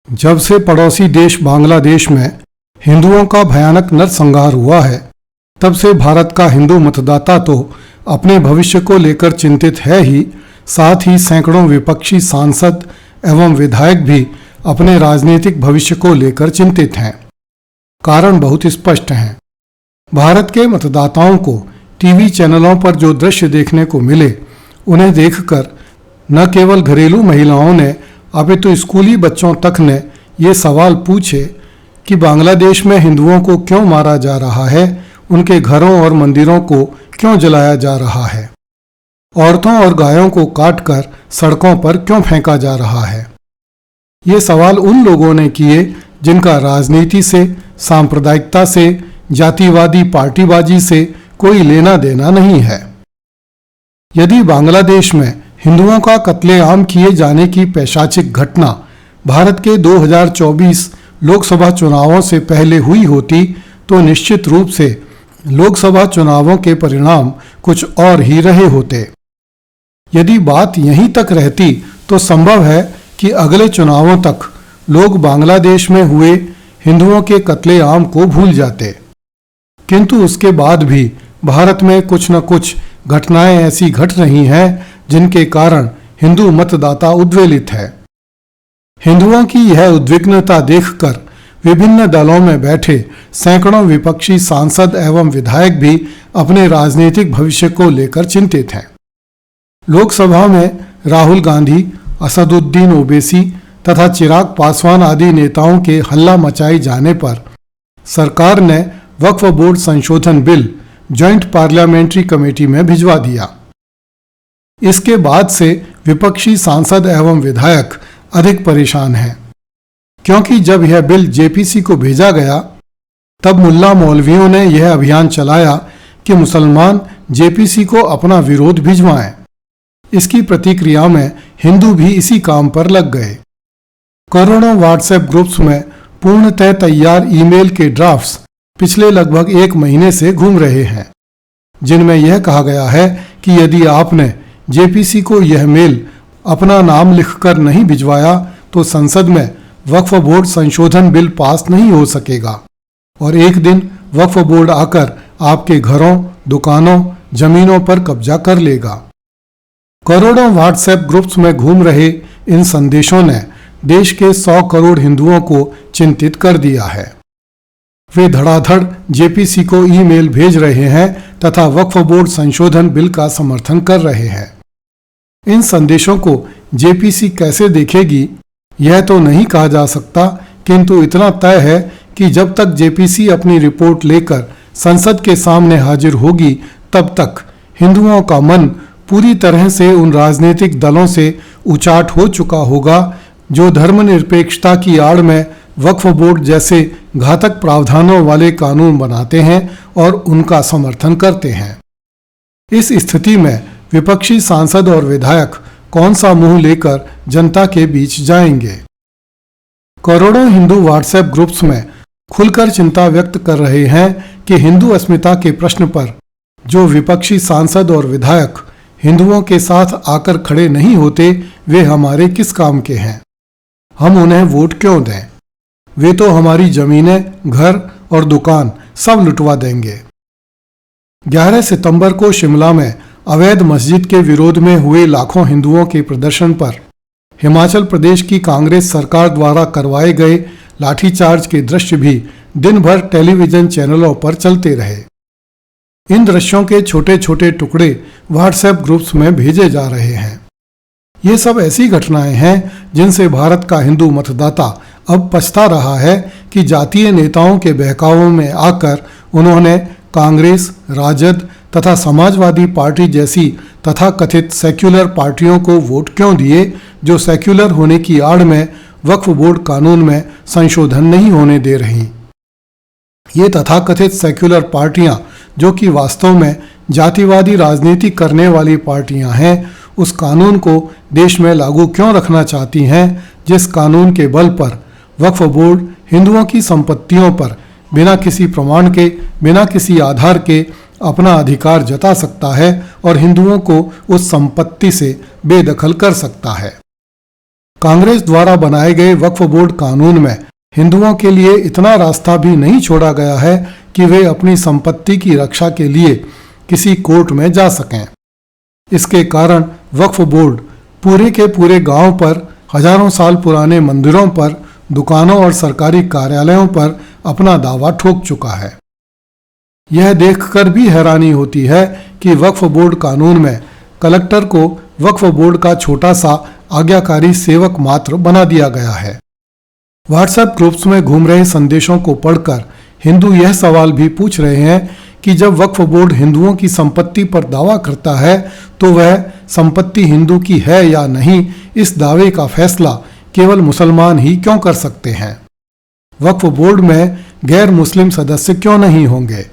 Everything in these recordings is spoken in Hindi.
जब से पड़ोसी देश बांग्लादेश में हिंदुओं का भयानक नरसंहार हुआ है, तब से भारत का हिंदू मतदाता तो अपने भविष्य को लेकर चिंतित है ही, साथ ही सैकड़ों विपक्षी सांसद एवं विधायक भी अपने राजनीतिक भविष्य को लेकर चिंतित हैं। कारण बहुत स्पष्ट हैं। भारत के मतदाताओं को टीवी चैनलों पर जो दृश्य देखने को मिले, उन्हें देखकर न केवल घरेलू महिलाओं ने अपितु स्कूली बच्चों तक ने ये सवाल पूछे कि बांग्लादेश में हिंदुओं को क्यों मारा जा रहा है, उनके घरों और मंदिरों को क्यों जलाया जा रहा है, औरतों और गायों को काटकर सड़कों पर क्यों फेंका जा रहा है। ये सवाल उन लोगों ने किए जिनका राजनीति से, सांप्रदायिकता से, जातिवादी पार्टीबाजी से कोई लेना देना नहीं है। यदि बांग्लादेश में हिंदुओं का कत्लेआम किए जाने की पैशाचिक घटना भारत के 2024 लोकसभा चुनावों से पहले हुई होती, तो निश्चित रूप से लोकसभा चुनावों के परिणाम कुछ और ही रहे होते। यदि बात यहीं तक रहती तो संभव है कि अगले चुनावों तक लोग बांग्लादेश में हुए हिंदुओं के कत्लेआम को भूल जाते। किंतु उसके बाद भी भारत में कुछ न कुछ घटनाएं ऐसी घट रही हैं जिनके कारण हिंदू मतदाता उद्वेलित है। हिंदुओं की यह उद्विग्नता देखकर विभिन्न दलों में बैठे सैकड़ों विपक्षी सांसद एवं विधायक भी अपने राजनीतिक भविष्य को लेकर चिंतित हैं। लोकसभा में राहुल गांधी, असदुद्दीन ओवैसी तथा चिराग पासवान आदि नेताओं के हल्ला मचाए जाने पर सरकार ने वक्फ बोर्ड संशोधन बिल ज्वाइंट पार्लियामेंट्री कमेटी में भिजवा दिया। इसके बाद से विपक्षी सांसद एवं विधायक अधिक परेशान हैं, क्योंकि जब यह बिल जेपीसी को भेजा गया, तब मुल्ला मौलवियों ने यह अभियान चलाया कि मुसलमान जेपीसी को अपना विरोध भिजवाएं। इसकी प्रतिक्रिया में हिंदू भी इसी काम पर लग गए। करोड़ों व्हाट्सएप ग्रुप्स में पूर्णतः तैयार ईमेल के ड्राफ्ट्स पिछले लगभग 1 महीने से घूम रहे हैं, जिनमें यह कहा गया है कि यदि आपने जेपीसी को यह मेल अपना नाम लिखकर नहीं भिजवाया तो संसद में वक्फ बोर्ड संशोधन बिल पास नहीं हो सकेगा और एक दिन वक्फ बोर्ड आकर आपके घरों, दुकानों, जमीनों पर कब्जा कर लेगा। करोड़ों व्हाट्सएप ग्रुप्स में घूम रहे इन संदेशों ने देश के 100 करोड़ हिंदुओं को चिंतित कर दिया है। वे धड़ाधड़ जेपीसी को ईमेल भेज रहे हैं तथा वक्फ बोर्ड संशोधन बिल का समर्थन कर रहे हैं। इन संदेशों को जेपीसी कैसे देखेगी, यह तो नहीं कहा जा सकता, किंतु इतना तय है कि जब तक जेपीसी अपनी रिपोर्ट लेकर संसद के सामने हाजिर होगी, तब तक हिंदुओं का मन पूरी तरह से उन राजनीतिक दलों से उचाट हो चुका होगा जो धर्मनिरपेक्षता की आड़ में वक्फ बोर्ड जैसे घातक प्रावधानों वाले कानून बनाते हैं और उनका समर्थन करते हैं। इस स्थिति में विपक्षी सांसद और विधायक कौन सा मुंह लेकर जनता के बीच जाएंगे। करोड़ों हिंदू व्हाट्सएप ग्रुप्स में खुलकर चिंता व्यक्त कर रहे हैं कि हिंदू अस्मिता के प्रश्न पर जो विपक्षी सांसद और विधायक हिंदुओं के साथ आकर खड़े नहीं होते, वे हमारे किस काम के हैं, हम उन्हें वोट क्यों दें, वे तो हमारी जमीनें, घर और दुकान सब लुटवा देंगे। 11 सितंबर को शिमला में अवैध मस्जिद के विरोध में हुए लाखों हिंदुओं के प्रदर्शन पर हिमाचल प्रदेश की कांग्रेस सरकार द्वारा करवाए गए लाठीचार्ज के दृश्य भी दिन भर टेलीविजन चैनलों पर चलते रहे। इन दृश्यों के छोटे छोटे टुकड़े व्हाट्सएप ग्रुप्स में भेजे जा रहे हैं। ये सब ऐसी घटनाएं हैं जिनसे भारत का हिंदू मतदाता अब पछता रहा है कि जातीय नेताओं के बहकावों में आकर उन्होंने कांग्रेस, राजद तथा समाजवादी पार्टी जैसी तथाकथित सेक्युलर पार्टियों को वोट क्यों दिए, जो सेक्युलर होने की आड़ में वक्फ बोर्ड कानून में संशोधन नहीं होने दे रही। ये तथाकथित सेक्युलर पार्टियां, जो कि वास्तव में जातिवादी राजनीति करने वाली पार्टियां हैं, उस कानून को देश में लागू क्यों रखना चाहती हैं जिस कानून के बल पर वक्फ बोर्ड हिंदुओं की संपत्तियों पर बिना किसी प्रमाण के, बिना किसी आधार के अपना अधिकार जता सकता है और हिंदुओं को उस संपत्ति से बेदखल कर सकता है। कांग्रेस द्वारा बनाए गए वक्फ बोर्ड कानून में हिंदुओं के लिए इतना रास्ता भी नहीं छोड़ा गया है कि वे अपनी संपत्ति की रक्षा के लिए किसी कोर्ट में जा सकें। इसके कारण वक्फ बोर्ड पूरे के पूरे गांव पर, हजारों साल पुराने मंदिरों पर, दुकानों और सरकारी कार्यालयों पर अपना दावा ठोक चुका है। यह देखकर भी हैरानी होती है कि वक्फ बोर्ड कानून में कलेक्टर को वक्फ बोर्ड का छोटा सा आज्ञाकारी सेवक मात्र बना दिया गया है। व्हाट्सएप ग्रुप्स में घूम रहे संदेशों को पढ़कर हिंदू यह सवाल भी पूछ रहे हैं कि जब वक्फ बोर्ड हिंदुओं की संपत्ति पर दावा करता है तो वह संपत्ति हिंदू की है या नहीं, इस दावे का फैसला केवल मुसलमान ही क्यों कर सकते हैं? वक्फ बोर्ड में गैर मुस्लिम सदस्य क्यों नहीं होंगे?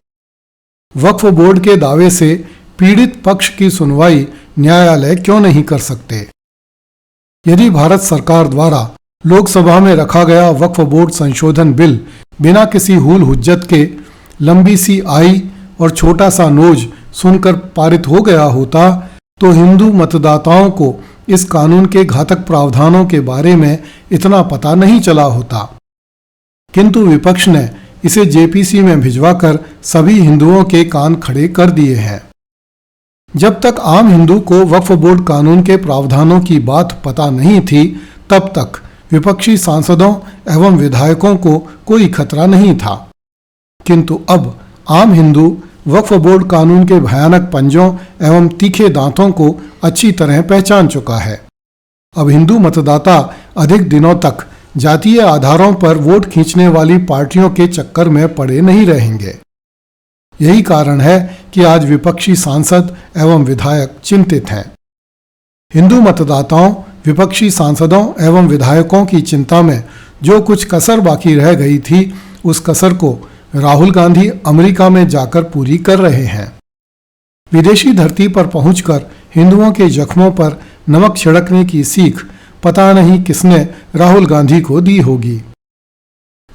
वक्फ बोर्ड के दावे से पीड़ित पक्ष की सुनवाई न्यायालय क्यों नहीं कर सकते? यदि भारत सरकार द्वारा लोकसभा में रखा गया वक्फ बोर्ड संशोधन बिल बिना किसी हूल हुज्जत के लंबी सी आई और छोटा सा नोज सुनकर पारित हो गया होता तो हिंदू मतदाताओं को इस कानून के घातक प्रावधानों के बारे में इतना पता नहीं चला होता। किंतु विपक्ष ने इसे जेपीसी में भिजवाकर सभी हिंदुओं के कान खड़े कर दिए हैं। जब तक आम हिंदू को वक्फ बोर्ड कानून के प्रावधानों की बात पता नहीं थी, तब तक विपक्षी सांसदों एवं विधायकों को कोई खतरा नहीं था। किंतु अब आम हिंदू वक्फ बोर्ड कानून के भयानक पंजों एवं तीखे दांतों को अच्छी तरह पहचान चुका है। अब हिंदू मतदाता अधिक दिनों तक जातीय आधारों पर वोट खींचने वाली पार्टियों के चक्कर में पड़े नहीं रहेंगे। यही कारण है कि आज विपक्षी सांसद एवं विधायक चिंतित हैं। हिंदू मतदाताओं, विपक्षी सांसदों एवं विधायकों की चिंता में जो कुछ कसर बाकी रह गई थी, उस कसर को राहुल गांधी अमेरिका में जाकर पूरी कर रहे हैं। विदेशी धरती पर पहुंचकर हिंदुओं के जख्मों पर नमक छिड़कने की सीख पता नहीं किसने राहुल गांधी को दी होगी।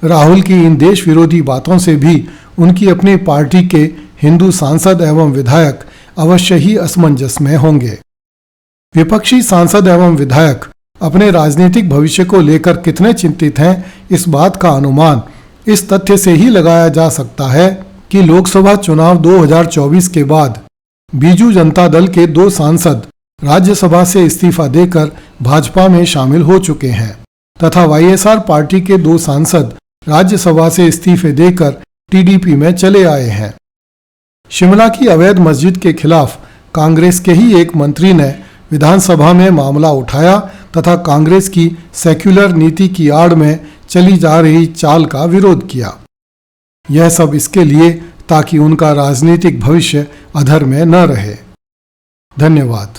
राहुल की इन देश विरोधी बातों से भी उनकी अपनी पार्टी के हिंदू सांसद एवं विधायक अवश्य ही असमंजस में होंगे। विपक्षी सांसद एवं विधायक अपने राजनीतिक भविष्य को लेकर कितने चिंतित हैं, इस बात का अनुमान इस तथ्य से ही लगाया जा सकता है कि लोकसभा चुनाव 2024 के बाद बीजू जनता दल के 2 सांसद राज्यसभा से इस्तीफा देकर भाजपा में शामिल हो चुके हैं तथा वाईएसआर पार्टी के 2 सांसद राज्यसभा से इस्तीफे देकर टीडीपी में चले आए हैं। शिमला की अवैध मस्जिद के खिलाफ कांग्रेस के ही एक मंत्री ने विधानसभा में मामला उठाया तथा कांग्रेस की सेक्युलर नीति की आड़ में चली जा रही चाल का विरोध किया। यह सब इसके लिए ताकि उनका राजनीतिक भविष्य अधर में न रहे। धन्यवाद।